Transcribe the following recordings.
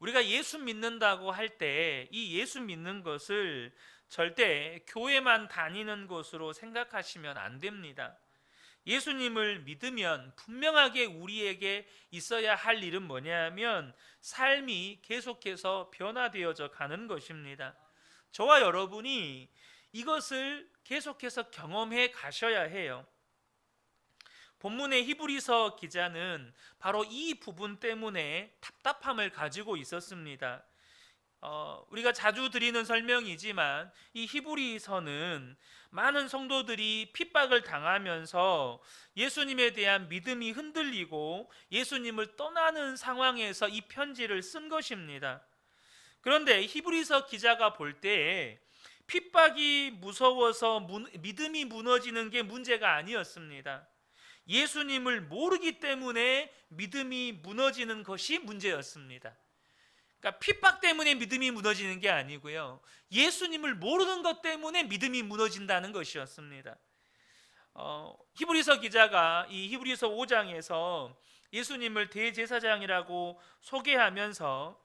우리가 예수 믿는다고 할 때 이 예수 믿는 것을 절대 교회만 다니는 것으로 생각하시면 안 됩니다. 예수님을 믿으면 분명하게 우리에게 있어야 할 일은 뭐냐면 삶이 계속해서 변화되어져 가는 것입니다. 저와 여러분이 이것을 계속해서 경험해 가셔야 해요. 본문의 히브리서 기자는 바로 이 부분 때문에 답답함을 가지고 있었습니다. 우리가 자주 드리는 설명이지만 이 히브리서는 많은 성도들이 핍박을 당하면서 예수님에 대한 믿음이 흔들리고 예수님을 떠나는 상황에서 이 편지를 쓴 것입니다. 그런데 히브리서 기자가 볼 때 핍박이 무서워서 믿음이 무너지는 게 문제가 아니었습니다. 예수님을 모르기 때문에 믿음이 무너지는 것이 문제였습니다. 그러니까 핍박 때문에 믿음이 무너지는 게 아니고요, 예수님을 모르는 것 때문에 믿음이 무너진다는 것이었습니다. 히브리서 기자가 이 히브리서 5장에서 예수님을 대제사장이라고 소개하면서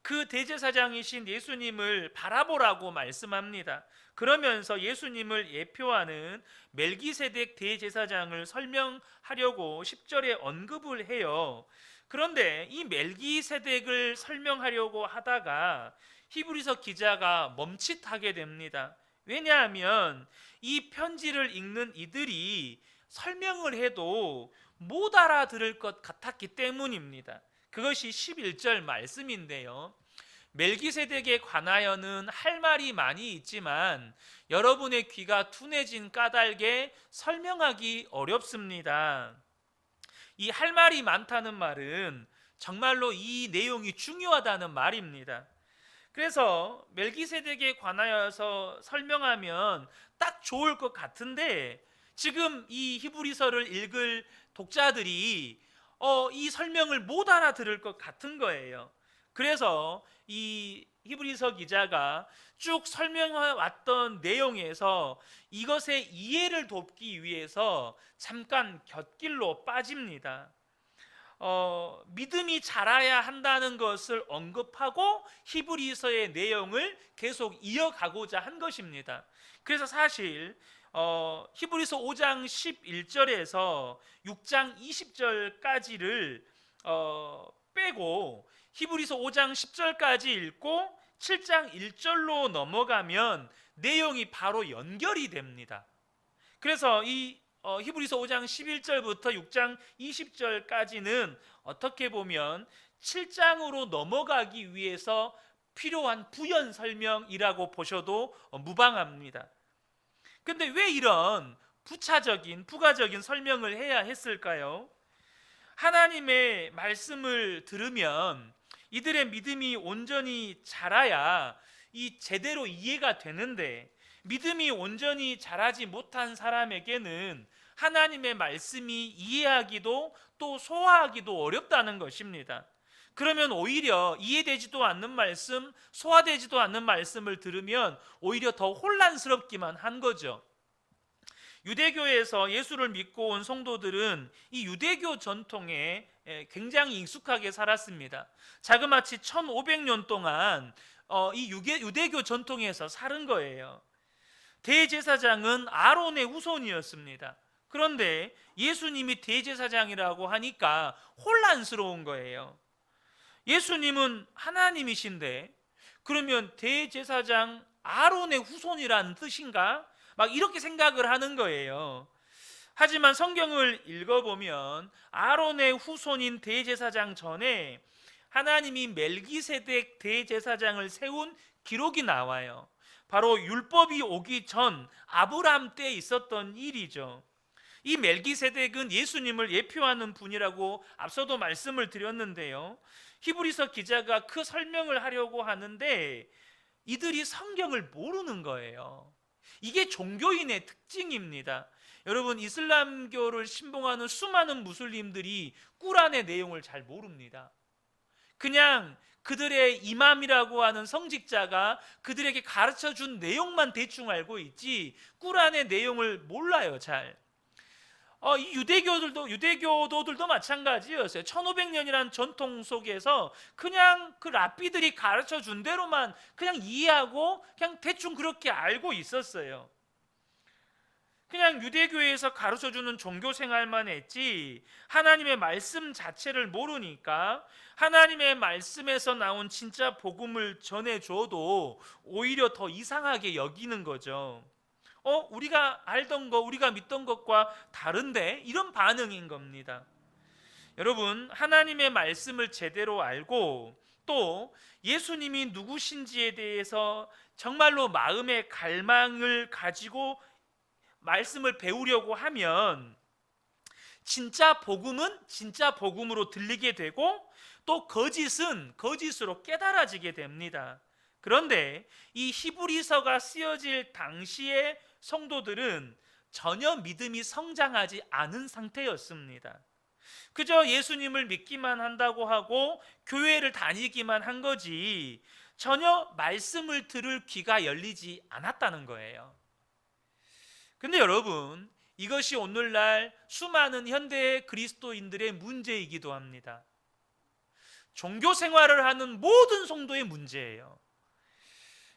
그 대제사장이신 예수님을 바라보라고 말씀합니다. 그러면서 예수님을 예표하는 멜기세덱 대제사장을 설명하려고 10절에 언급을 해요. 그런데 이 멜기세덱을 설명하려고 하다가 히브리서 기자가 멈칫하게 됩니다. 왜냐하면 이 편지를 읽는 이들이 설명을 해도 못 알아들을 것 같았기 때문입니다. 그것이 11절 말씀인데요, 멜기세덱에 관하여는 할 말이 많이 있지만 여러분의 귀가 둔해진 까닭에 설명하기 어렵습니다. 이 할 말이 많다는 말은 정말로 이 내용이 중요하다는 말입니다. 그래서 멜기세덱에 관하여서 설명하면 딱 좋을 것 같은데 지금 이 히브리서를 읽을 독자들이 이 설명을 못 알아들을 것 같은 거예요. 그래서 이 히브리서 기자가 쭉 설명해 왔던 내용에서 이것의 이해를 돕기 위해서 잠깐 곁길로 빠집니다. 믿음이 자라야 한다는 것을 언급하고 히브리서의 내용을 계속 이어가고자 한 것입니다. 그래서 사실 히브리서 5장 11절에서 6장 20절까지를 빼고 히브리서 5장 10절까지 읽고 7장 1절로 넘어가면 내용이 바로 연결이 됩니다. 그래서 이 히브리서 5장 11절부터 6장 20절까지는 어떻게 보면 7장으로 넘어가기 위해서 필요한 부연 설명이라고 보셔도 무방합니다. 근데 왜 이런 부가적인 설명을 해야 했을까요? 하나님의 말씀을 들으면 이들의 믿음이 온전히 자라야 이 제대로 이해가 되는데, 믿음이 온전히 자라지 못한 사람에게는 하나님의 말씀이 이해하기도 또 소화하기도 어렵다는 것입니다. 그러면 오히려 이해되지도 않는 말씀, 소화되지도 않는 말씀을 들으면 오히려 더 혼란스럽기만 한 거죠. 유대교에서 예수를 믿고 온 성도들은 이 유대교 전통에 굉장히 익숙하게 살았습니다. 자그마치 1500년 동안 이 유대교 전통에서 사는 거예요. 대제사장은 아론의 후손이었습니다. 그런데 예수님이 대제사장이라고 하니까 혼란스러운 거예요. 예수님은 하나님이신데 그러면 대제사장 아론의 후손이라는 뜻인가? 막 이렇게 생각을 하는 거예요. 하지만 성경을 읽어보면 아론의 후손인 대제사장 전에 하나님이 멜기세덱 대제사장을 세운 기록이 나와요. 바로 율법이 오기 전 아브라함 때 있었던 일이죠. 이 멜기세덱은 예수님을 예표하는 분이라고 앞서도 말씀을 드렸는데요, 히브리서 기자가 그 설명을 하려고 하는데 이들이 성경을 모르는 거예요. 이게 종교인의 특징입니다. 여러분, 이슬람교를 신봉하는 수많은 무슬림들이 꾸란의 내용을 잘 모릅니다. 그냥 그들의 이맘이라고 하는 성직자가 그들에게 가르쳐준 내용만 대충 알고 있지 꾸란의 내용을 몰라요, 잘. 이 유대교도들도 마찬가지였어요. 1500년이라는 전통 속에서 그냥 그 랍비들이 가르쳐 준 대로만 그냥 이해하고 그냥 대충 그렇게 알고 있었어요. 그냥 유대교에서 가르쳐 주는 종교 생활만 했지 하나님의 말씀 자체를 모르니까 하나님의 말씀에서 나온 진짜 복음을 전해줘도 오히려 더 이상하게 여기는 거죠. 우리가 알던 거, 우리가 믿던 것과 다른데? 이런 반응인 겁니다. 여러분, 하나님의 말씀을 제대로 알고 또 예수님이 누구신지에 대해서 정말로 마음의 갈망을 가지고 말씀을 배우려고 하면 진짜 복음은 진짜 복음으로 들리게 되고 또 거짓은 거짓으로 깨달아지게 됩니다. 그런데 이 히브리서가 쓰여질 당시의 성도들은 전혀 믿음이 성장하지 않은 상태였습니다. 그저 예수님을 믿기만 한다고 하고 교회를 다니기만 한 거지 전혀 말씀을 들을 귀가 열리지 않았다는 거예요. 근데 여러분, 이것이 오늘날 수많은 현대 그리스도인들의 문제이기도 합니다. 종교 생활을 하는 모든 성도의 문제예요.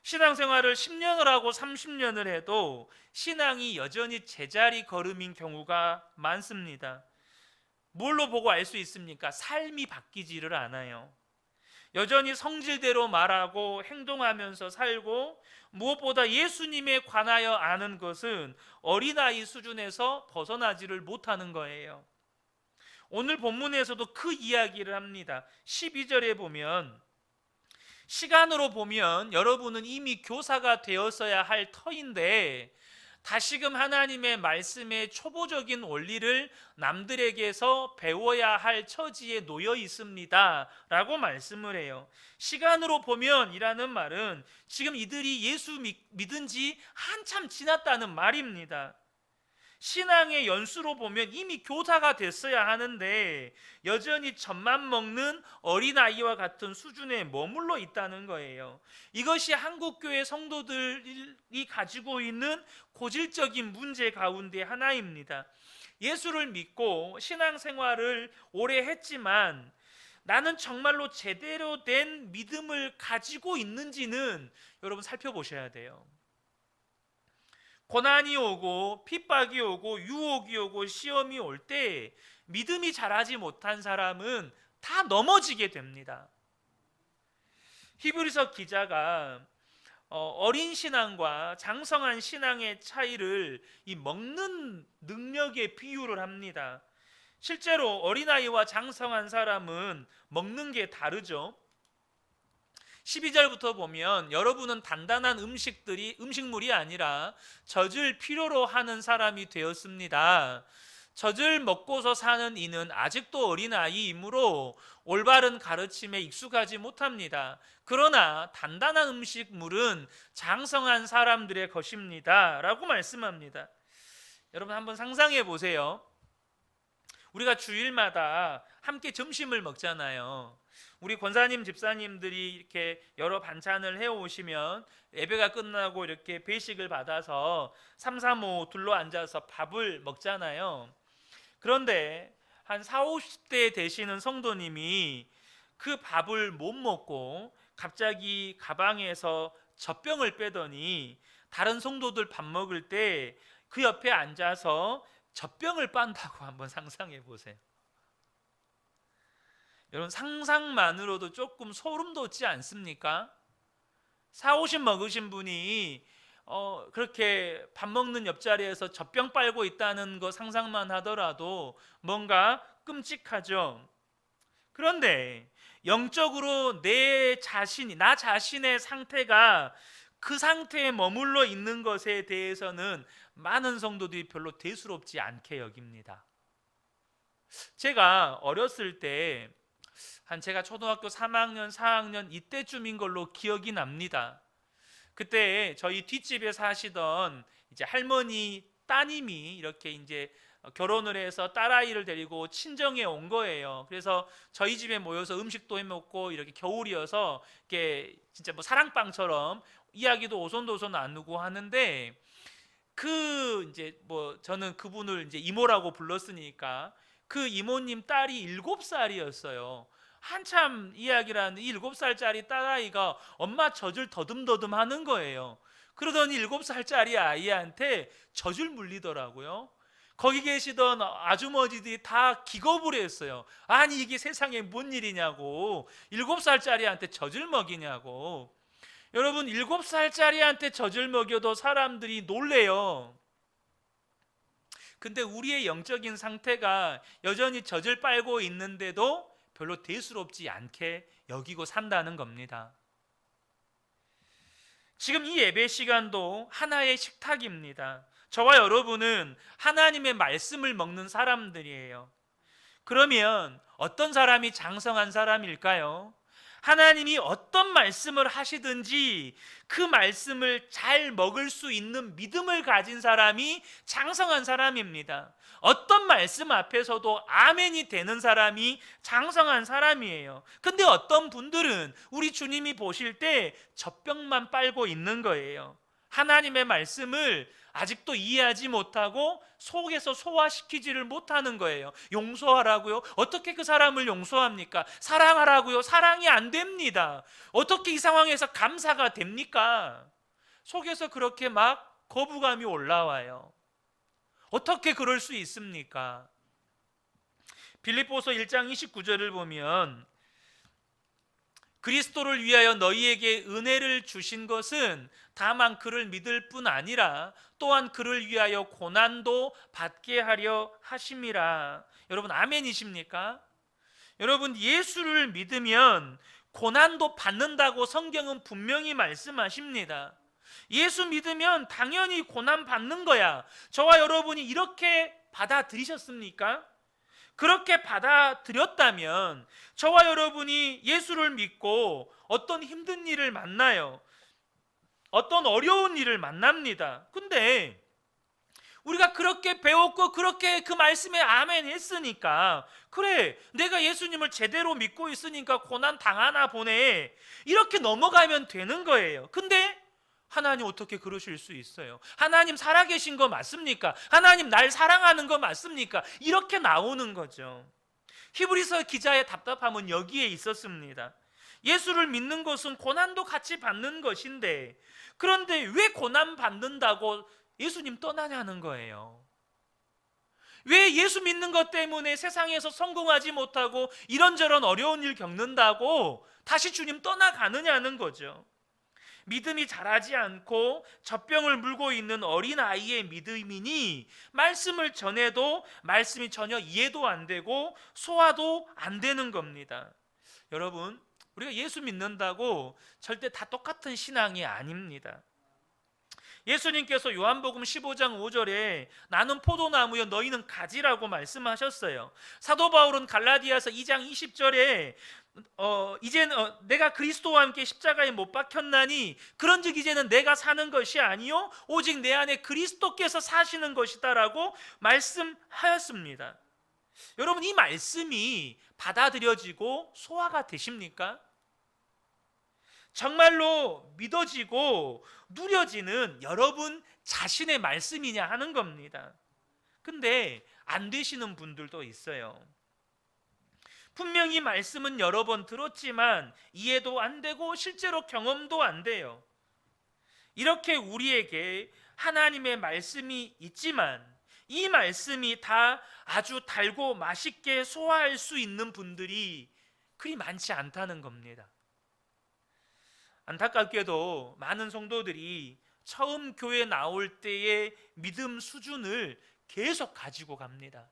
신앙생활을 10년을 하고 30년을 해도 신앙이 여전히 제자리 걸음인 경우가 많습니다. 뭘로 보고 알 수 있습니까? 삶이 바뀌지를 않아요. 여전히 성질대로 말하고 행동하면서 살고 무엇보다 예수님에 관하여 아는 것은 어린아이 수준에서 벗어나지를 못하는 거예요. 오늘 본문에서도 그 이야기를 합니다. 12절에 보면 시간으로 보면 여러분은 이미 교사가 되었어야 할 터인데 다시금 하나님의 말씀의 초보적인 원리를 남들에게서 배워야 할 처지에 놓여 있습니다 라고 말씀을 해요. 시간으로 보면 이라는 말은 지금 이들이 예수 믿은 지 한참 지났다는 말입니다. 신앙의 연수로 보면 이미 교사가 됐어야 하는데 여전히 젖만 먹는 어린아이와 같은 수준에 머물러 있다는 거예요. 이것이 한국교회 성도들이 가지고 있는 고질적인 문제 가운데 하나입니다. 예수를 믿고 신앙생활을 오래 했지만 나는 정말로 제대로 된 믿음을 가지고 있는지는 여러분 살펴보셔야 돼요. 고난이 오고 핍박이 오고 유혹이 오고 시험이 올 때 믿음이 자라지 못한 사람은 다 넘어지게 됩니다. 히브리서 기자가 어린 신앙과 장성한 신앙의 차이를 이 먹는 능력에 비유를 합니다. 실제로 어린아이와 장성한 사람은 먹는 게 다르죠. 12절부터 보면 여러분은 단단한 음식물이 아니라 젖을 필요로 하는 사람이 되었습니다. 젖을 먹고서 사는 이는 아직도 어린아이이므로 올바른 가르침에 익숙하지 못합니다. 그러나 단단한 음식물은 장성한 사람들의 것입니다 라고 말씀합니다. 여러분 한번 상상해 보세요. 우리가 주일마다 함께 점심을 먹잖아요. 우리 권사님 집사님들이 이렇게 여러 반찬을 해오시면 예배가 끝나고 이렇게 배식을 받아서 3, 3, 5 둘러 앉아서 밥을 먹잖아요. 그런데 한 4, 50대 되시는 성도님이 그 밥을 못 먹고 갑자기 가방에서 젖병을 빼더니 다른 성도들 밥 먹을 때 그 옆에 앉아서 젖병을 빤다고 한번 상상해 보세요. 여러분 상상만으로도 조금 소름 돋지 않습니까? 4, 50 먹으신 분이 그렇게 밥 먹는 옆자리에서 젖병 빨고 있다는 거 상상만 하더라도 뭔가 끔찍하죠. 그런데 영적으로 나 자신의 상태가 그 상태에 머물러 있는 것에 대해서는 많은 성도들이 별로 대수롭지 않게 여깁니다. 제가 어렸을 때 제가 초등학교 3학년, 4학년 이때쯤인 걸로 기억이 납니다. 그때 저희 뒷집에 사시던 이제 할머니 따님이 이렇게 이제 결혼을 해서 딸아이를 데리고 친정에 온 거예요. 그래서 저희 집에 모여서 음식도 해 먹고 이렇게 겨울이어서 이렇게 진짜 뭐 사랑방처럼 이야기도 오손도손 나누고 하는데 이제 저는 그분을 이제 이모라고 불렀으니까 그 이모님 딸이 7살이었어요. 한참 이야기라는데 7살짜리 딸아이가 엄마 젖을 더듬더듬 하는 거예요. 그러더니 7살짜리 아이한테 젖을 물리더라고요. 거기 계시던 아주머니들이 다 기겁을 했어요. 아니 이게 세상에 뭔 일이냐고, 7살짜리한테 젖을 먹이냐고. 여러분, 7살짜리한테 젖을 먹여도 사람들이 놀래요. 근데 우리의 영적인 상태가 여전히 젖을 빨고 있는데도 별로 대수롭지 않게 여기고 산다는 겁니다. 지금 이 예배 시간도 하나의 식탁입니다. 저와 여러분은 하나님의 말씀을 먹는 사람들이에요. 그러면 어떤 사람이 장성한 사람일까요? 하나님이 어떤 말씀을 하시든지 그 말씀을 잘 먹을 수 있는 믿음을 가진 사람이 장성한 사람입니다. 어떤 말씀 앞에서도 아멘이 되는 사람이 장성한 사람이에요. 근데 어떤 분들은 우리 주님이 보실 때 젖병만 빨고 있는 거예요. 하나님의 말씀을 아직도 이해하지 못하고 속에서 소화시키지를 못하는 거예요. 용서하라고요? 어떻게 그 사람을 용서합니까? 사랑하라고요? 사랑이 안 됩니다. 어떻게 이 상황에서 감사가 됩니까? 속에서 그렇게 막 거부감이 올라와요. 어떻게 그럴 수 있습니까? 빌립보서 1장 29절을 보면 그리스도를 위하여 너희에게 은혜를 주신 것은 다만 그를 믿을 뿐 아니라 또한 그를 위하여 고난도 받게 하려 하심이라. 여러분 아멘이십니까? 여러분, 예수를 믿으면 고난도 받는다고 성경은 분명히 말씀하십니다. 예수 믿으면 당연히 고난 받는 거야. 저와 여러분이 이렇게 받아들이셨습니까? 그렇게 받아들였다면 저와 여러분이 예수를 믿고 어떤 힘든 일을 만나요. 어떤 어려운 일을 만납니다. 근데 우리가 그렇게 배웠고 그렇게 그 말씀에 아멘 했으니까, 그래 내가 예수님을 제대로 믿고 있으니까 고난 당하나 보네, 이렇게 넘어가면 되는 거예요. 근데 하나님 어떻게 그러실 수 있어요? 하나님 살아계신 거 맞습니까? 하나님 날 사랑하는 거 맞습니까? 이렇게 나오는 거죠. 히브리서 기자의 답답함은 여기에 있었습니다. 예수를 믿는 것은 고난도 같이 받는 것인데, 그런데 왜 고난 받는다고 예수님 떠나냐는 거예요. 왜 예수 믿는 것 때문에 세상에서 성공하지 못하고 이런저런 어려운 일 겪는다고 다시 주님 떠나가느냐는 거죠. 믿음이 자라지 않고 젖병을 물고 있는 어린아이의 믿음이니 말씀을 전해도 말씀이 전혀 이해도 안 되고 소화도 안 되는 겁니다. 여러분, 우리가 예수 믿는다고 절대 다 똑같은 신앙이 아닙니다. 예수님께서 요한복음 15장 5절에 나는 포도나무여 너희는 가지라고 말씀하셨어요. 사도 바울은 갈라디아서 2장 20절에 이제는 내가 그리스도와 함께 십자가에 못 박혔나니 그런즉 이제는 내가 사는 것이 아니요 오직 내 안에 그리스도께서 사시는 것이다라고 말씀하였습니다. 여러분, 이 말씀이 받아들여지고 소화가 되십니까? 정말로 믿어지고 누려지는 여러분 자신의 말씀이냐 하는 겁니다. 근데 안 되시는 분들도 있어요. 분명히 말씀은 여러 번 들었지만 이해도 안 되고 실제로 경험도 안 돼요. 이렇게 우리에게 하나님의 말씀이 있지만 이 말씀이 다 아주 달고 맛있게 소화할 수 있는 분들이 그리 많지 않다는 겁니다. 안타깝게도 많은 성도들이 처음 교회 나올 때의 믿음 수준을 계속 가지고 갑니다.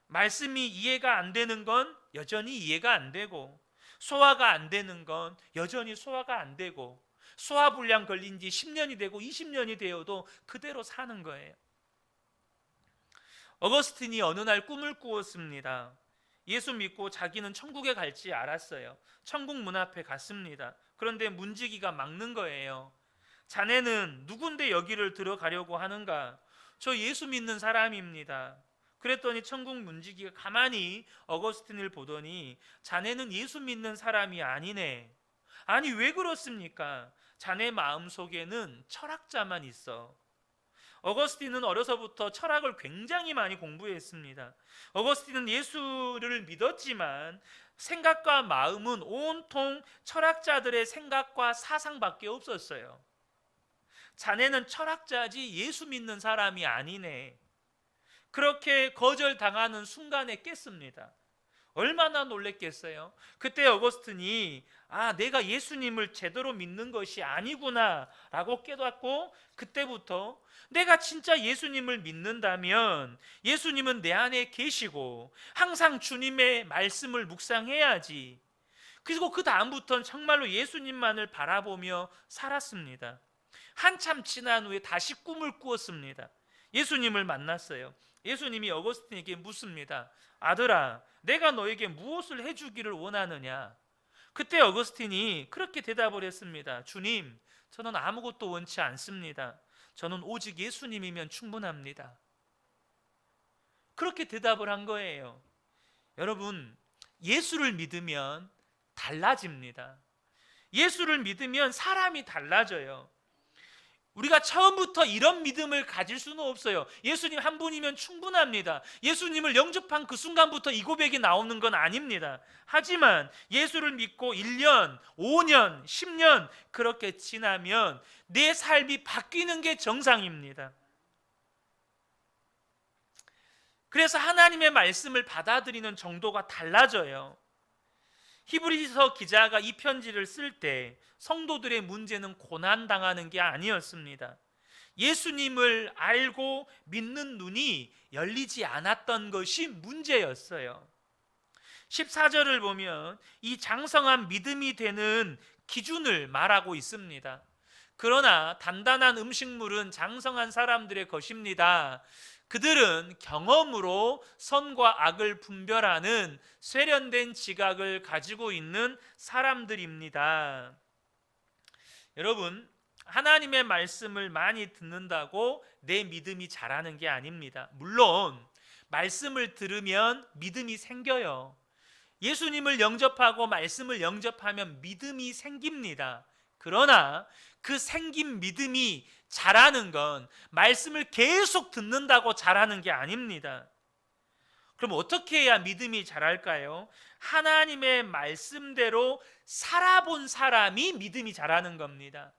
말씀이 이해가 안 되는 건 여전히 이해가 안 되고, 소화가 안 되는 건 여전히 소화가 안 되고, 소화불량 걸린 지 10년이 되고 20년이 되어도 그대로 사는 거예요. 어거스틴이 어느 날 꿈을 꾸었습니다. 예수 믿고 자기는 천국에 갈지 알았어요. 천국 문 앞에 갔습니다. 그런데 문지기가 막는 거예요. 자네는 누군데 여기를 들어가려고 하는가? 저 예수 믿는 사람입니다. 그랬더니 천국 문지기가 가만히 어거스틴을 보더니 자네는 예수 믿는 사람이 아니네. 아니 왜 그렇습니까? 자네 마음속에는 철학자만 있어. 어거스틴은 어려서부터 철학을 굉장히 많이 공부했습니다. 어거스틴은 예수를 믿었지만 생각과 마음은 온통 철학자들의 생각과 사상밖에 없었어요. 자네는 철학자지 예수 믿는 사람이 아니네. 그렇게 거절당하는 순간에 깼습니다. 얼마나 놀랬겠어요. 그때 어거스틴이 내가 예수님을 제대로 믿는 것이 아니구나 라고 깨닫고, 그때부터 내가 진짜 예수님을 믿는다면 예수님은 내 안에 계시고 항상 주님의 말씀을 묵상해야지. 그리고 그 다음부터는 정말로 예수님만을 바라보며 살았습니다. 한참 지난 후에 다시 꿈을 꾸었습니다. 예수님을 만났어요. 예수님이 어거스틴에게 묻습니다. 아들아, 내가 너에게 무엇을 해주기를 원하느냐? 그때 어거스틴이 그렇게 대답을 했습니다. 주님, 저는 아무것도 원치 않습니다. 저는 오직 예수님이면 충분합니다. 그렇게 대답을 한 거예요. 여러분, 예수를 믿으면 달라집니다. 예수를 믿으면 사람이 달라져요. 우리가 처음부터 이런 믿음을 가질 수는 없어요. 예수님 한 분이면 충분합니다. 예수님을 영접한 그 순간부터 이 고백이 나오는 건 아닙니다. 하지만 예수를 믿고 1년, 5년, 10년 그렇게 지나면 내 삶이 바뀌는 게 정상입니다. 그래서 하나님의 말씀을 받아들이는 정도가 달라져요. 히브리서 기자가 이 편지를 쓸 때 성도들의 문제는 고난당하는 게 아니었습니다. 예수님을 알고 믿는 눈이 열리지 않았던 것이 문제였어요. 14절을 보면 이 장성한 믿음이 되는 기준을 말하고 있습니다. 그러나 단단한 음식물은 장성한 사람들의 것입니다. 그들은 경험으로 선과 악을 분별하는 세련된 지각을 가지고 있는 사람들입니다. 여러분, 하나님의 말씀을 많이 듣는다고 내 믿음이 자라는 게 아닙니다. 물론 말씀을 들으면 믿음이 생겨요. 예수님을 영접하고 말씀을 영접하면 믿음이 생깁니다. 그러나 그 생긴 믿음이 자라는 건 말씀을 계속 듣는다고 자라는 게 아닙니다. 그럼 어떻게 해야 믿음이 자랄까요? 하나님의 말씀대로 살아본 사람이 믿음이 자라는 겁니다.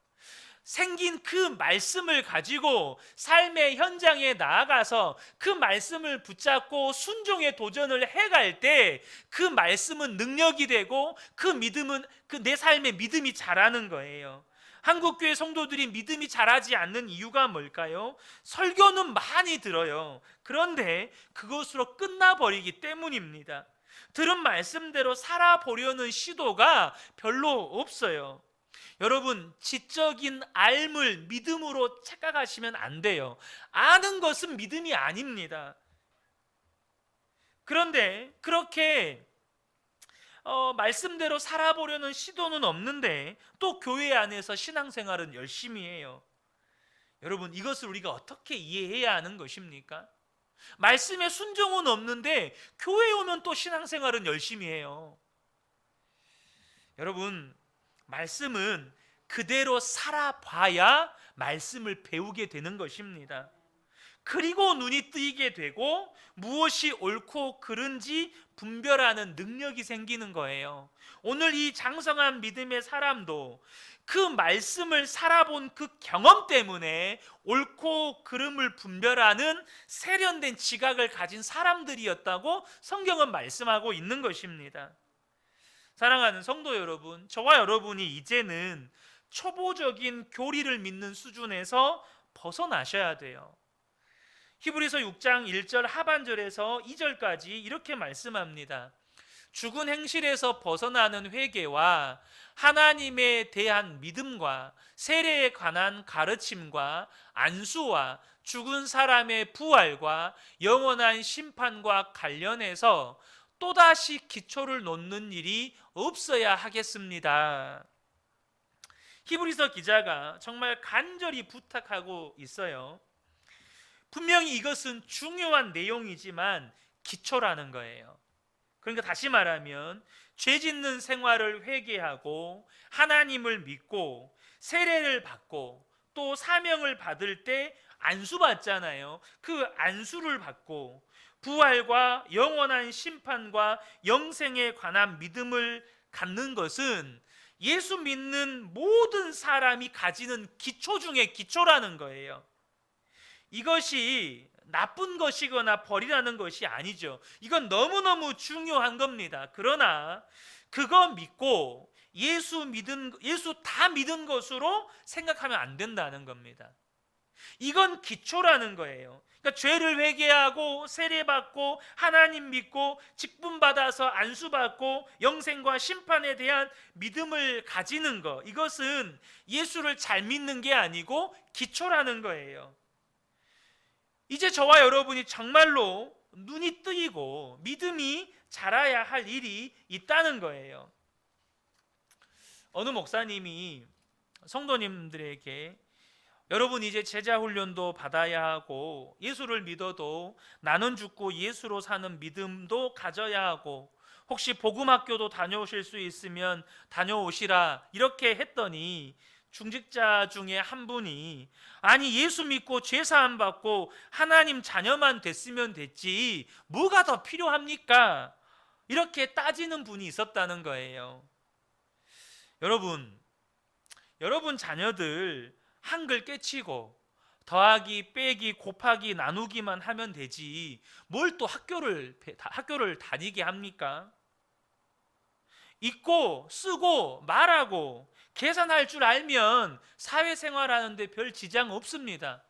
생긴 그 말씀을 가지고 삶의 현장에 나아가서 그 말씀을 붙잡고 순종의 도전을 해갈 때 그 말씀은 능력이 되고 그 믿음은 내 삶의 믿음이 자라는 거예요. 한국교회 성도들이 믿음이 자라지 않는 이유가 뭘까요? 설교는 많이 들어요. 그런데 그것으로 끝나버리기 때문입니다. 들은 말씀대로 살아보려는 시도가 별로 없어요. 여러분, 지적인 알물 믿음으로 착각하시면 안 돼요. 아는 것은 믿음이 아닙니다. 그런데 그렇게 말씀대로 살아보려는 시도는 없는데 또 교회 안에서 신앙생활은 열심히 해요. 여러분, 이것을 우리가 어떻게 이해해야 하는 것입니까? 말씀에 순종은 없는데 교회에 오면 또 신앙생활은 열심히 해요. 여러분, 말씀은 그대로 살아봐야 말씀을 배우게 되는 것입니다. 그리고 눈이 뜨이게 되고 무엇이 옳고 그른지 분별하는 능력이 생기는 거예요. 오늘 이 장성한 믿음의 사람도 그 말씀을 살아본 그 경험 때문에 옳고 그름을 분별하는 세련된 지각을 가진 사람들이었다고 성경은 말씀하고 있는 것입니다. 사랑하는 성도 여러분, 저와 여러분이 이제는 초보적인 교리를 믿는 수준에서 벗어나셔야 돼요. 히브리서 6장 1절 하반절에서 2절까지 이렇게 말씀합니다. 죽은 행실에서 벗어나는 회개와 하나님에 대한 믿음과 세례에 관한 가르침과 안수와 죽은 사람의 부활과 영원한 심판과 관련해서 또다시 기초를 놓는 일이 없어야 하겠습니다. 히브리서 기자가 정말 간절히 부탁하고 있어요. 분명히 이것은 중요한 내용이지만 기초라는 거예요. 그러니까 다시 말하면 죄 짓는 생활을 회개하고 하나님을 믿고 세례를 받고 또 사명을 받을 때 안수받잖아요. 그 안수를 받고 부활과 영원한 심판과 영생에 관한 믿음을 갖는 것은 예수 믿는 모든 사람이 가지는 기초 중에 기초라는 거예요. 이것이 나쁜 것이거나 버리라는 것이 아니죠. 이건 너무너무 중요한 겁니다. 그러나 그거 믿고 예수 다 믿은 것으로 생각하면 안 된다는 겁니다. 이건 기초라는 거예요. 그러니까 죄를 회개하고 세례받고 하나님 믿고 직분받아서 안수받고 영생과 심판에 대한 믿음을 가지는 것, 이것은 예수를 잘 믿는 게 아니고 기초라는 거예요. 이제 저와 여러분이 정말로 눈이 뜨이고 믿음이 자라야 할 일이 있다는 거예요. 어느 목사님이 성도님들에게 여러분 이제 제자 훈련도 받아야 하고 예수를 믿어도 나는 죽고 예수로 사는 믿음도 가져야 하고 혹시 복음학교도 다녀오실 수 있으면 다녀오시라 이렇게 했더니 중직자 중에 한 분이 아니 예수 믿고 죄사함 받고 하나님 자녀만 됐으면 됐지 뭐가 더 필요합니까? 이렇게 따지는 분이 있었다는 거예요. 여러분 자녀들 한글 깨치고 더하기 빼기 곱하기 나누기만 하면 되지 뭘 또 학교를 다니게 합니까? 읽고 쓰고 말하고 계산할 줄 알면 사회생활하는데 별 지장 없습니다.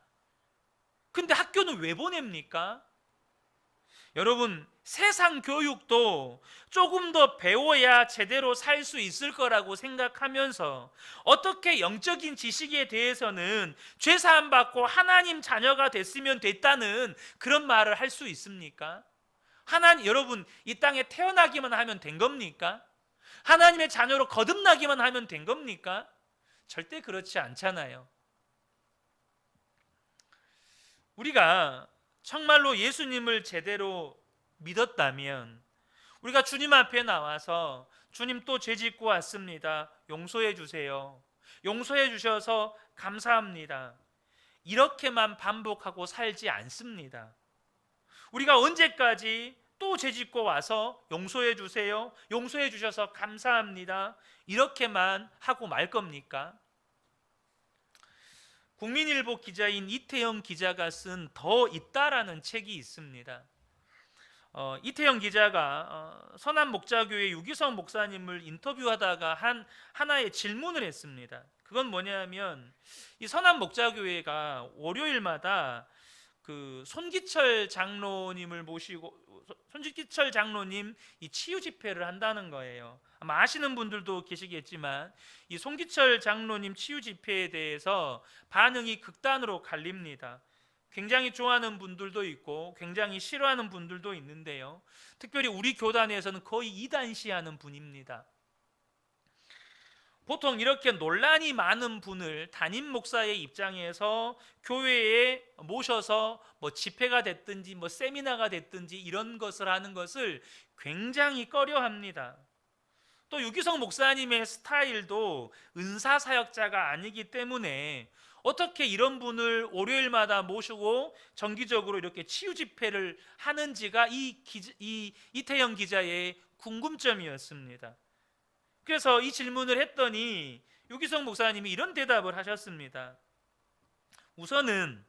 근데 학교는 왜 보냅니까? 여러분 세상 교육도 조금 더 배워야 제대로 살 수 있을 거라고 생각하면서 어떻게 영적인 지식에 대해서는 죄사함 받고 하나님 자녀가 됐으면 됐다는 그런 말을 할 수 있습니까? 여러분 이 땅에 태어나기만 하면 된 겁니까? 하나님의 자녀로 거듭나기만 하면 된 겁니까? 절대 그렇지 않잖아요. 우리가 정말로 예수님을 제대로 믿었다면 우리가 주님 앞에 나와서 주님 또 죄 짓고 왔습니다. 용서해 주세요. 용서해 주셔서 감사합니다. 이렇게만 반복하고 살지 않습니다. 우리가 언제까지 또 죄 짓고 와서 용서해 주세요. 용서해 주셔서 감사합니다. 이렇게만 하고 말 겁니까? 국민일보 기자인 이태영 기자가 쓴 더 있다라는 책이 있습니다. 이태영 기자가 선한 목자교회 유기성 목사님을 인터뷰하다가 하나의 질문을 했습니다. 그건 뭐냐면 이 선한 목자교회가 월요일마다 그 손기철 장로님을 모시고 손기철 장로님 이 치유 집회를 한다는 거예요. 아마 아시는 분들도 계시겠지만 이 손기철 장로님 치유 집회에 대해서 반응이 극단으로 갈립니다. 굉장히 좋아하는 분들도 있고 굉장히 싫어하는 분들도 있는데요. 특별히 우리 교단에서는 거의 이단시하는 분입니다. 보통 이렇게 논란이 많은 분을 담임 목사의 입장에서 교회에 모셔서 뭐 집회가 됐든지 뭐 세미나가 됐든지 이런 것을 하는 것을 굉장히 꺼려합니다. 또 유기성 목사님의 스타일도 은사사역자가 아니기 때문에 어떻게 이런 분을 월요일마다 모시고 정기적으로 이렇게 치유 집회를 하는지가 이태영 기자의 궁금점이었습니다. 그래서 이 질문을 했더니 유기성 목사님이 이런 대답을 하셨습니다. 우선은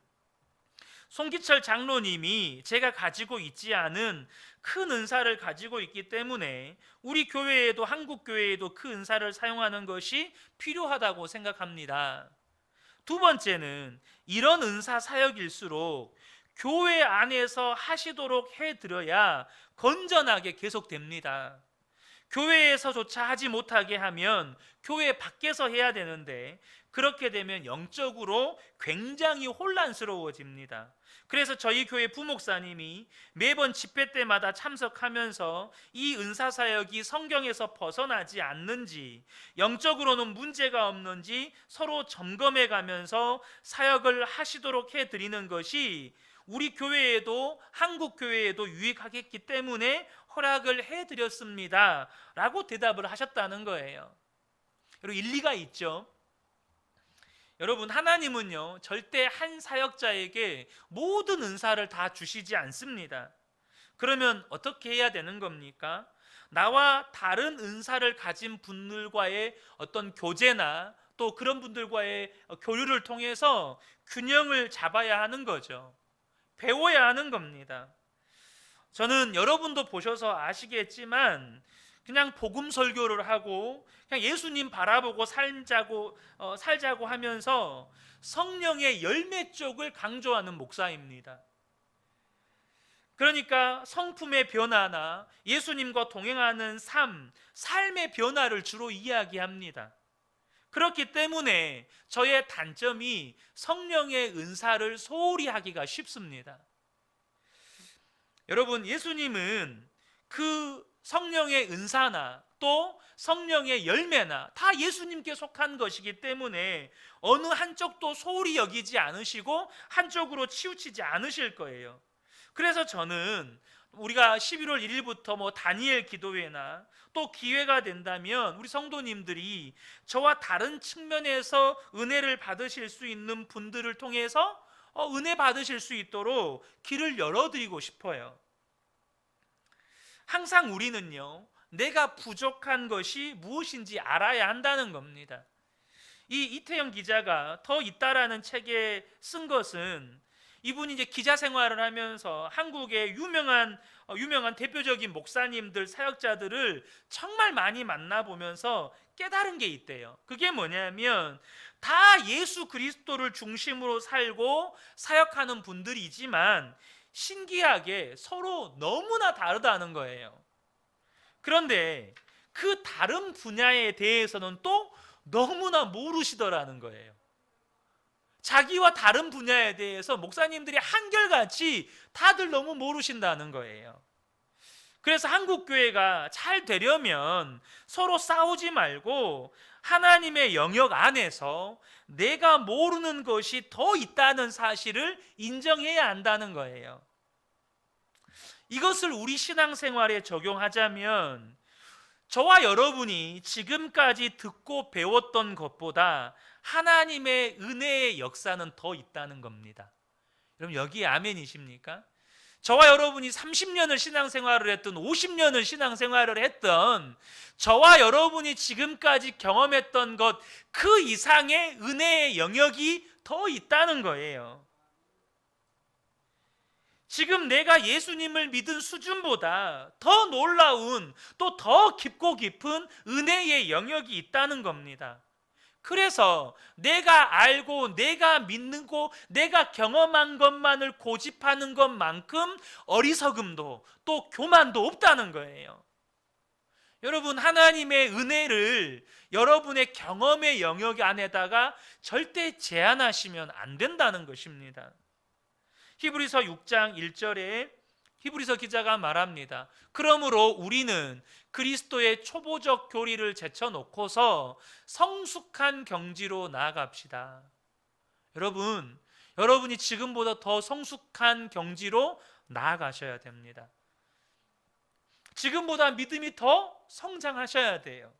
송기철 장로님이 제가 가지고 있지 않은 큰 은사를 가지고 있기 때문에 우리 교회에도 한국 교회에도 그 은사를 사용하는 것이 필요하다고 생각합니다. 두 번째는 이런 은사 사역일수록 교회 안에서 하시도록 해드려야 건전하게 계속됩니다. 교회에서조차 하지 못하게 하면 교회 밖에서 해야 되는데 그렇게 되면 영적으로 굉장히 혼란스러워집니다. 그래서 저희 교회 부목사님이 매번 집회 때마다 참석하면서 이 은사사역이 성경에서 벗어나지 않는지 영적으로는 문제가 없는지 서로 점검해 가면서 사역을 하시도록 해드리는 것이 우리 교회에도 한국 교회에도 유익하겠기 때문에 허락을 해드렸습니다 라고 대답을 하셨다는 거예요. 그리고 일리가 있죠. 여러분, 하나님은요 절대 한 사역자에게 모든 은사를 다 주시지 않습니다. 그러면 어떻게 해야 되는 겁니까? 나와 다른 은사를 가진 분들과의 어떤 교제나 또 그런 분들과의 교류를 통해서 균형을 잡아야 하는 거죠. 배워야 하는 겁니다. 저는 여러분도 보셔서 아시겠지만 그냥 복음 설교를 하고 그냥 예수님 바라보고 살자고 하면서 성령의 열매 쪽을 강조하는 목사입니다. 그러니까 성품의 변화나 예수님과 동행하는 삶의 변화를 주로 이야기합니다. 그렇기 때문에 저의 단점이 성령의 은사를 소홀히 하기가 쉽습니다. 여러분, 예수님은 그 성령의 은사나 또 성령의 열매나 다 예수님께 속한 것이기 때문에 어느 한쪽도 소홀히 여기지 않으시고 한쪽으로 치우치지 않으실 거예요. 그래서 저는 우리가 11월 1일부터 다니엘 기도회나 또 기회가 된다면 우리 성도님들이 저와 다른 측면에서 은혜를 받으실 수 있는 분들을 통해서 은혜 받으실 수 있도록 길을 열어드리고 싶어요. 항상 우리는요 내가 부족한 것이 무엇인지 알아야 한다는 겁니다. 이 이태영 기자가 더 있다라는 책에 쓴 것은 이분이 이제 기자 생활을 하면서 한국의 유명한 대표적인 목사님들, 사역자들을 정말 많이 만나보면서 깨달은 게 있대요. 그게 뭐냐면 다 예수 그리스도를 중심으로 살고 사역하는 분들이지만 신기하게 서로 너무나 다르다는 거예요. 그런데 그 다른 분야에 대해서는 또 너무나 모르시더라는 거예요. 자기와 다른 분야에 대해서 목사님들이 한결같이 다들 너무 모르신다는 거예요. 그래서 한국교회가 잘 되려면 서로 싸우지 말고 하나님의 영역 안에서 내가 모르는 것이 더 있다는 사실을 인정해야 한다는 거예요. 이것을 우리 신앙생활에 적용하자면 저와 여러분이 지금까지 듣고 배웠던 것보다 하나님의 은혜의 역사는 더 있다는 겁니다. 여러분, 여기에 아멘이십니까? 저와 여러분이 30년을 신앙생활을 했던 50년을 신앙생활을 했던 저와 여러분이 지금까지 경험했던 것 그 이상의 은혜의 영역이 더 있다는 거예요. 지금 내가 예수님을 믿은 수준보다 더 놀라운 또 더 깊고 깊은 은혜의 영역이 있다는 겁니다. 그래서 내가 알고 내가 믿고 내가 경험한 것만을 고집하는 것만큼 어리석음도 또 교만도 없다는 거예요. 여러분, 하나님의 은혜를 여러분의 경험의 영역 안에다가 절대 제한하시면 안 된다는 것입니다. 히브리서 6장 1절에 히브리서 기자가 말합니다. 그러므로 우리는 그리스도의 초보적 교리를 제쳐놓고서 성숙한 경지로 나아갑시다. 여러분이 지금보다 더 성숙한 경지로 나아가셔야 됩니다. 지금보다 믿음이 더 성장하셔야 돼요.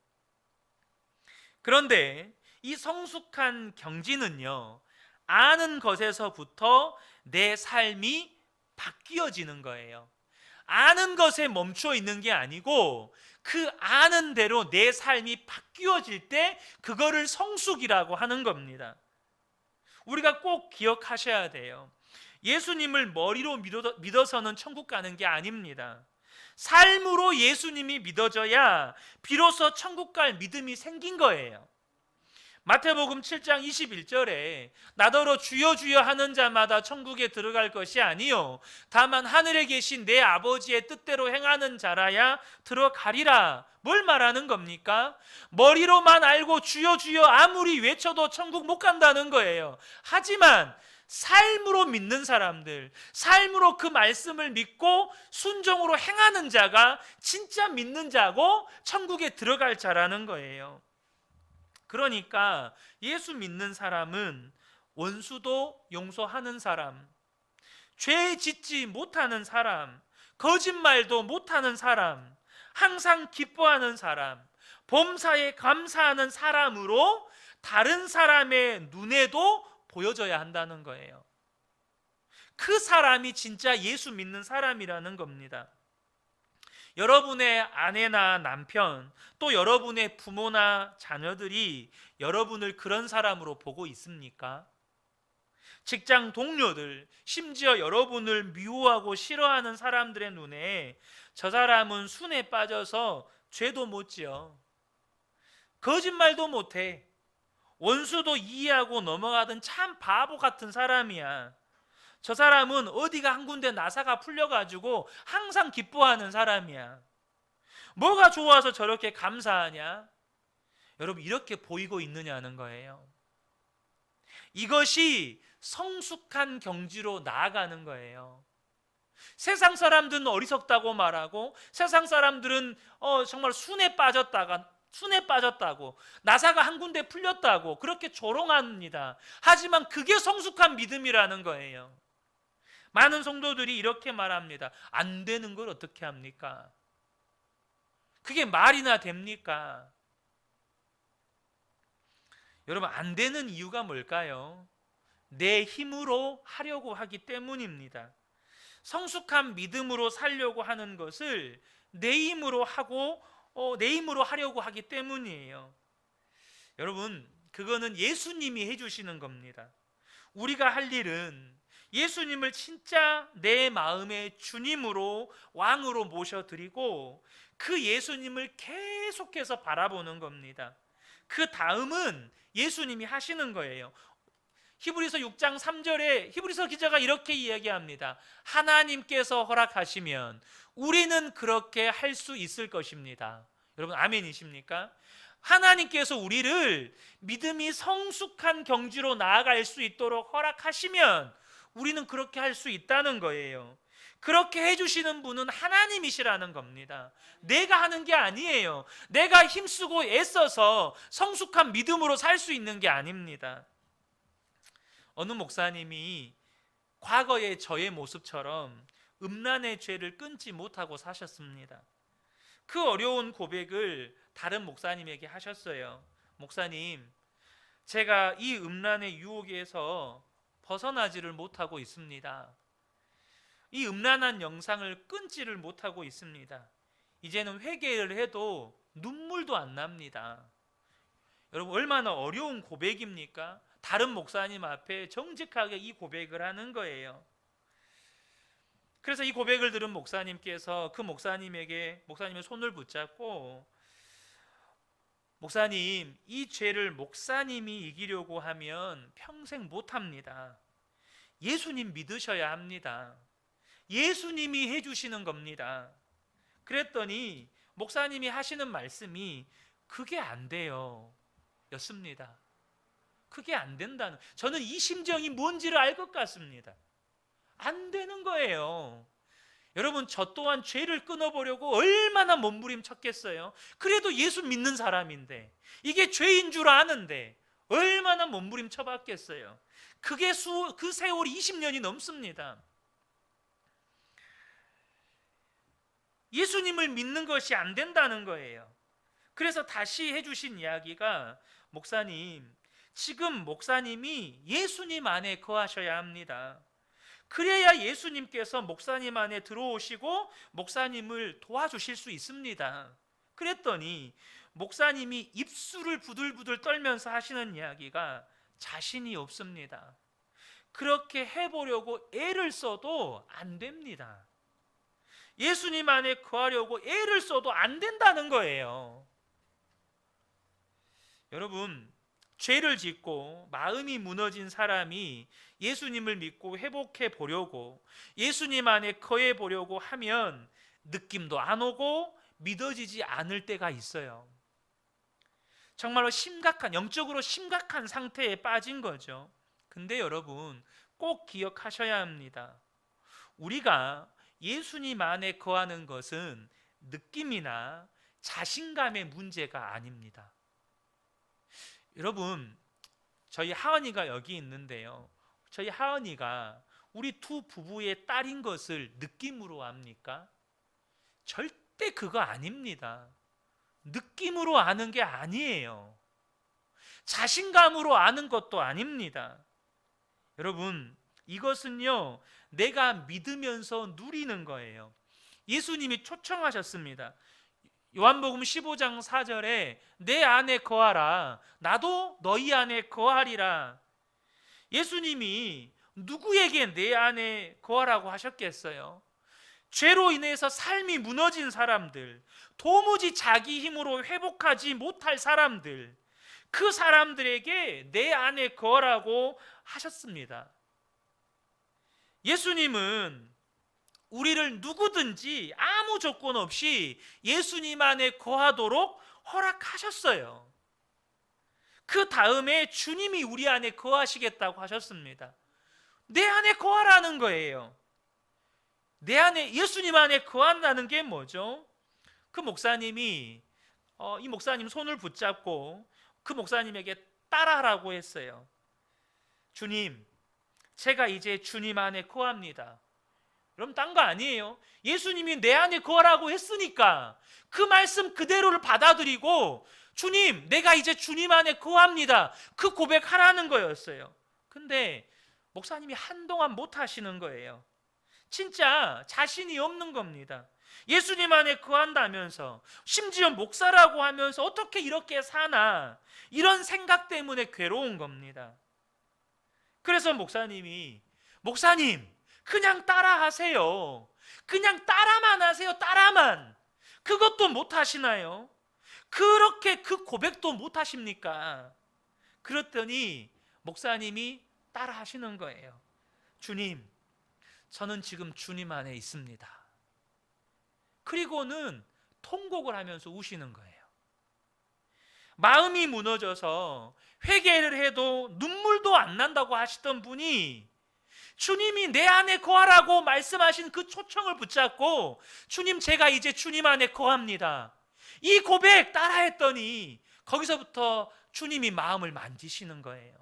그런데 이 성숙한 경지는요, 아는 것에서부터 내 삶이 바뀌어지는 거예요. 아는 것에 멈춰 있는 게 아니고 그 아는 대로 내 삶이 바뀌어질 때 그거를 성숙이라고 하는 겁니다. 우리가 꼭 기억하셔야 돼요. 예수님을 머리로 믿어서는 천국 가는 게 아닙니다. 삶으로 예수님이 믿어져야 비로소 천국 갈 믿음이 생긴 거예요. 마태복음 7장 21절에 나더러 주여 주여 하는 자마다 천국에 들어갈 것이 아니요 다만 하늘에 계신 내 아버지의 뜻대로 행하는 자라야 들어가리라. 뭘 말하는 겁니까? 머리로만 알고 주여 주여 아무리 외쳐도 천국 못 간다는 거예요. 하지만 삶으로 믿는 사람들, 삶으로 그 말씀을 믿고 순종으로 행하는 자가 진짜 믿는 자고 천국에 들어갈 자라는 거예요. 그러니까 예수 믿는 사람은 원수도 용서하는 사람, 죄 짓지 못하는 사람, 거짓말도 못하는 사람, 항상 기뻐하는 사람, 범사에 감사하는 사람으로 다른 사람의 눈에도 보여져야 한다는 거예요. 그 사람이 진짜 예수 믿는 사람이라는 겁니다. 여러분의 아내나 남편, 또 여러분의 부모나 자녀들이 여러분을 그런 사람으로 보고 있습니까? 직장 동료들, 심지어 여러분을 미워하고 싫어하는 사람들의 눈에 저 사람은 순에 빠져서 죄도 못 지어, 거짓말도 못해, 원수도 이해하고 넘어가던 참 바보 같은 사람이야, 저 사람은 어디가 한 군데 나사가 풀려가지고 항상 기뻐하는 사람이야, 뭐가 좋아서 저렇게 감사하냐? 여러분, 이렇게 보이고 있느냐는 거예요. 이것이 성숙한 경지로 나아가는 거예요. 세상 사람들은 어리석다고 말하고, 세상 사람들은 정말 순에 빠졌다고, 나사가 한 군데 풀렸다고 그렇게 조롱합니다. 하지만 그게 성숙한 믿음이라는 거예요. 많은 성도들이 이렇게 말합니다. 안 되는 걸 어떻게 합니까? 그게 말이나 됩니까? 여러분, 안 되는 이유가 뭘까요? 내 힘으로 하려고 하기 때문입니다. 성숙한 믿음으로 살려고 하는 것을 내 힘으로 하려고 하기 때문이에요. 여러분, 그거는 예수님이 해주시는 겁니다. 우리가 할 일은 예수님을 진짜 내 마음의 주님으로, 왕으로 모셔드리고 그 예수님을 계속해서 바라보는 겁니다. 그 다음은 예수님이 하시는 거예요. 히브리서 6장 3절에 히브리서 기자가 이렇게 이야기합니다. 하나님께서 허락하시면 우리는 그렇게 할 수 있을 것입니다. 여러분, 아멘이십니까? 하나님께서 우리를 믿음이 성숙한 경지로 나아갈 수 있도록 허락하시면 우리는 그렇게 할 수 있다는 거예요. 그렇게 해주시는 분은 하나님이시라는 겁니다. 내가 하는 게 아니에요. 내가 힘쓰고 애써서 성숙한 믿음으로 살 수 있는 게 아닙니다. 어느 목사님이 과거의 저의 모습처럼 음란의 죄를 끊지 못하고 사셨습니다. 그 어려운 고백을 다른 목사님에게 하셨어요. 목사님, 제가 이 음란의 유혹에서 벗어나지를 못하고 있습니다. 이 음란한 영상을 끊지를 못하고 있습니다. 이제는 회개를 해도 눈물도 안 납니다. 여러분, 얼마나 어려운 고백입니까? 다른 목사님 앞에 정직하게 이 고백을 하는 거예요. 그래서 이 고백을 들은 목사님께서 그 목사님의 손을 붙잡고, 목사님, 이 죄를 목사님이 이기려고 하면 평생 못합니다. 예수님 믿으셔야 합니다. 예수님이 해주시는 겁니다. 그랬더니 목사님이 하시는 말씀이 그게 안 돼요 였습니다. 그게 안 된다는, 저는 이 심정이 뭔지를 알 것 같습니다. 안 되는 거예요. 여러분, 저 또한 죄를 끊어보려고 얼마나 몸부림쳤겠어요. 그래도 예수 믿는 사람인데, 이게 죄인 줄 아는데 얼마나 몸부림쳐봤겠어요. 그게 그 세월이 20년이 넘습니다. 예수님을 믿는 것이 안 된다는 거예요. 그래서 다시 해주신 이야기가, 목사님, 지금 목사님이 예수님 안에 거하셔야 합니다. 그래야 예수님께서 목사님 안에 들어오시고 목사님을 도와주실 수 있습니다. 그랬더니 목사님이 입술을 부들부들 떨면서 하시는 이야기가, 자신이 없습니다. 그렇게 해보려고 애를 써도 안 됩니다. 예수님 안에 거하려고 애를 써도 안 된다는 거예요. 여러분, 죄를 짓고 마음이 무너진 사람이 예수님을 믿고 회복해 보려고, 예수님 안에 거해 보려고 하면 느낌도 안 오고 믿어지지 않을 때가 있어요. 정말로 영적으로 심각한 상태에 빠진 거죠. 근데 여러분, 꼭 기억하셔야 합니다. 우리가 예수님 안에 거하는 것은 느낌이나 자신감의 문제가 아닙니다. 여러분, 저희 하은이가 여기 있는데요, 저희 하은이가 우리 두 부부의 딸인 것을 느낌으로 압니까? 절대 그거 아닙니다. 느낌으로 아는 게 아니에요. 자신감으로 아는 것도 아닙니다. 여러분, 이것은요, 내가 믿으면서 누리는 거예요. 예수님이 초청하셨습니다. 요한복음 15장 4절에 내 안에 거하라, 나도 너희 안에 거하리라. 예수님이 누구에게 내 안에 거하라고 하셨겠어요? 죄로 인해서 삶이 무너진 사람들, 도무지 자기 힘으로 회복하지 못할 사람들, 그 사람들에게 내 안에 거하라고 하셨습니다. 예수님은 우리를 누구든지 아무 조건 없이 예수님 안에 거하도록 허락하셨어요. 그 다음에 주님이 우리 안에 거하시겠다고 하셨습니다. 내 안에 거하라는 거예요. 내 안에, 예수님 안에 거한다는 게 뭐죠? 그 목사님이 이 목사님 손을 붙잡고 그 목사님에게 따라하라고 했어요. 주님, 제가 이제 주님 안에 거합니다. 그럼 딴 거 아니에요. 예수님이 내 안에 거하라고 했으니까 그 말씀 그대로를 받아들이고 주님, 내가 이제 주님 안에 거합니다, 그 고백하라는 거였어요. 근데 목사님이 한동안 못 하시는 거예요. 진짜 자신이 없는 겁니다. 예수님 안에 거한다면서, 심지어 목사라고 하면서 어떻게 이렇게 사나, 이런 생각 때문에 괴로운 겁니다. 그래서 목사님이, 목사님 그냥 따라하세요, 그냥 따라만 하세요, 따라만. 그것도 못 하시나요? 그렇게 그 고백도 못 하십니까? 그랬더니 목사님이 따라 하시는 거예요. 주님, 저는 지금 주님 안에 있습니다. 그리고는 통곡을 하면서 우시는 거예요. 마음이 무너져서 회개를 해도 눈물도 안 난다고 하시던 분이 주님이 내 안에 거하라고 말씀하신 그 초청을 붙잡고, 주님, 제가 이제 주님 안에 거합니다, 이 고백 따라했더니 거기서부터 주님이 마음을 만지시는 거예요.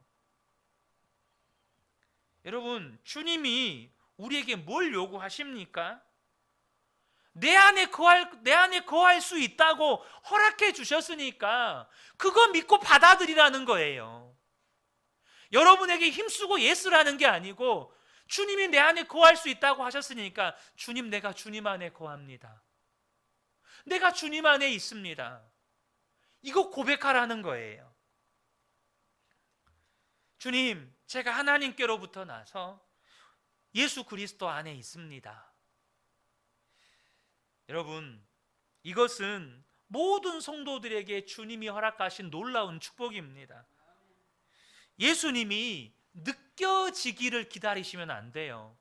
여러분, 주님이 우리에게 뭘 요구하십니까? 내 안에 거할 수 있다고 허락해 주셨으니까 그거 믿고 받아들이라는 거예요. 여러분에게 힘쓰고 예스라는 게 아니고, 주님이 내 안에 거할 수 있다고 하셨으니까, 주님, 내가 주님 안에 거합니다, 내가 주님 안에 있습니다, 이거 고백하라는 거예요. 주님, 제가 하나님께로부터 나서 예수 그리스도 안에 있습니다. 여러분, 이것은 모든 성도들에게 주님이 허락하신 놀라운 축복입니다. 예수님이 느껴지기를 기다리시면 안 돼요.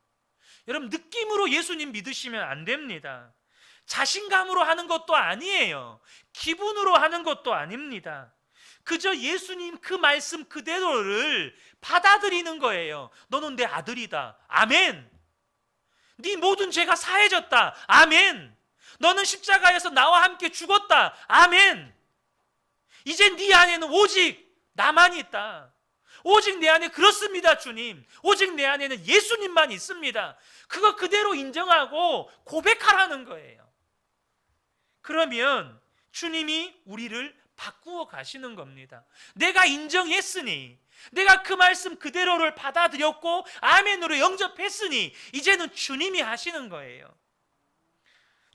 여러분, 느낌으로 예수님 믿으시면 안 됩니다. 자신감으로 하는 것도 아니에요. 기분으로 하는 것도 아닙니다. 그저 예수님 그 말씀 그대로를 받아들이는 거예요. 너는 내 아들이다, 아멘. 네 모든 죄가 사해졌다, 아멘. 너는 십자가에서 나와 함께 죽었다, 아멘. 이제 네 안에는 오직 나만 있다, 오직 내 안에 그렇습니다 주님, 오직 내 안에는 예수님만 있습니다. 그거 그대로 인정하고 고백하라는 거예요. 그러면 주님이 우리를 바꾸어 가시는 겁니다. 내가 인정했으니, 내가 그 말씀 그대로를 받아들였고 아멘으로 영접했으니 이제는 주님이 하시는 거예요.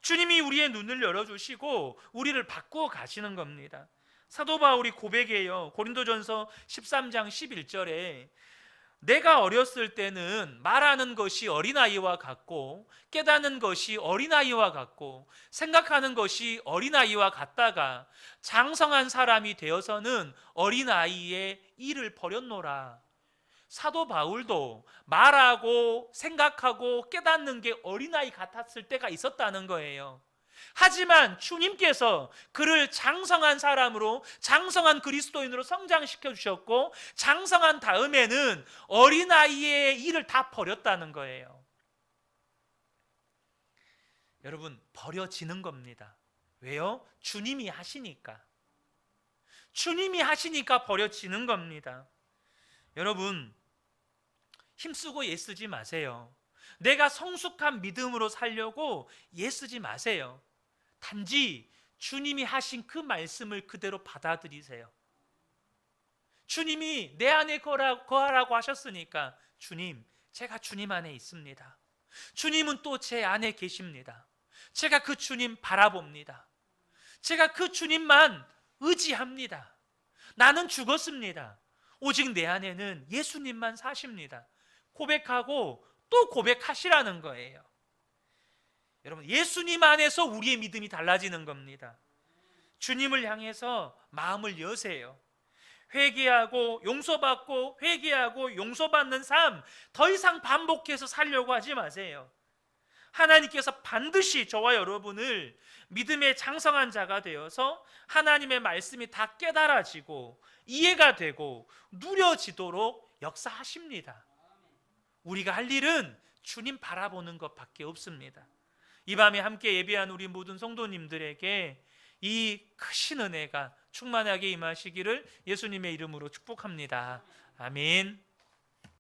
주님이 우리의 눈을 열어주시고 우리를 바꾸어 가시는 겁니다. 사도 바울이 고백해요. 고린도전서 13장 11절에 내가 어렸을 때는 말하는 것이 어린아이와 같고 깨닫는 것이 어린아이와 같고 생각하는 것이 어린아이와 같다가 장성한 사람이 되어서는 어린아이의 일을 버렸노라. 사도 바울도 말하고 생각하고 깨닫는 게 어린아이 같았을 때가 있었다는 거예요. 하지만 주님께서 그를 장성한 사람으로, 장성한 그리스도인으로 성장시켜 주셨고 장성한 다음에는 어린아이의 일을 다 버렸다는 거예요. 여러분, 버려지는 겁니다. 왜요? 주님이 하시니까. 주님이 하시니까 버려지는 겁니다. 여러분, 힘쓰고 애쓰지 마세요. 내가 성숙한 믿음으로 살려고 애쓰지 마세요. 단지 주님이 하신 그 말씀을 그대로 받아들이세요. 주님이 내 안에 거하라고 하셨으니까 주님, 제가 주님 안에 있습니다. 주님은 또 제 안에 계십니다. 제가 그 주님 바라봅니다. 제가 그 주님만 의지합니다. 나는 죽었습니다. 오직 내 안에는 예수님만 사십니다. 고백하고 또 고백하시라는 거예요. 여러분, 예수님 안에서 우리의 믿음이 달라지는 겁니다. 주님을 향해서 마음을 여세요. 회개하고 용서받고 회개하고 용서받는 삶 더 이상 반복해서 살려고 하지 마세요. 하나님께서 반드시 저와 여러분을 믿음의 장성한 자가 되어서 하나님의 말씀이 다 깨달아지고 이해가 되고 누려지도록 역사하십니다. 우리가 할 일은 주님 바라보는 것밖에 없습니다. 이 밤에 함께 예배한 우리 모든 성도님들에게 이 크신 은혜가 충만하게 임하시기를 예수님의 이름으로 축복합니다. 아멘.